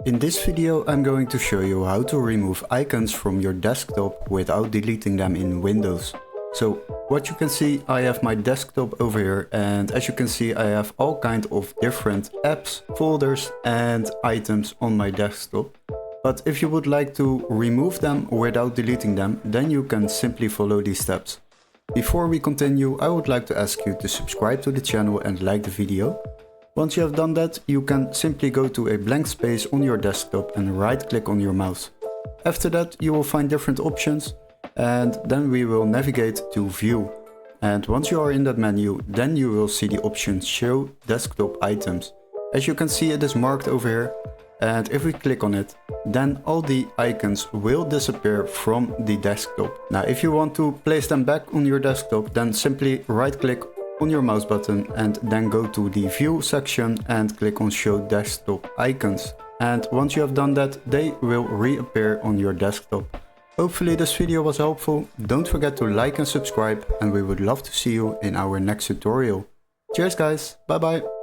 In this video I'm going to show you how to remove icons from your desktop without deleting them in Windows. So what you can see, I have my desktop over here, and as you can see I have all kind of different apps, folders and items on my desktop. But if you would like to remove them without deleting them, then you can simply follow these steps. Before we continue, I would like to ask you to subscribe to the channel and like the video. Once you have done that, you can simply go to a blank space on your desktop and right click on your mouse. After that you will find different options, and then we will navigate to View. And once you are in that menu, then you will see the option Show Desktop Items. As you can see, it is marked over here, and if we click on it, then all the icons will disappear from the desktop. Now if you want to place them back on your desktop, then simply right click on your mouse button and then go to the View section and click on Show Desktop Icons. And once you have done that, they will reappear on your desktop. Hopefully this video was helpful. Don't forget to like and subscribe, and we would love to see you in our next tutorial. Cheers guys, bye bye!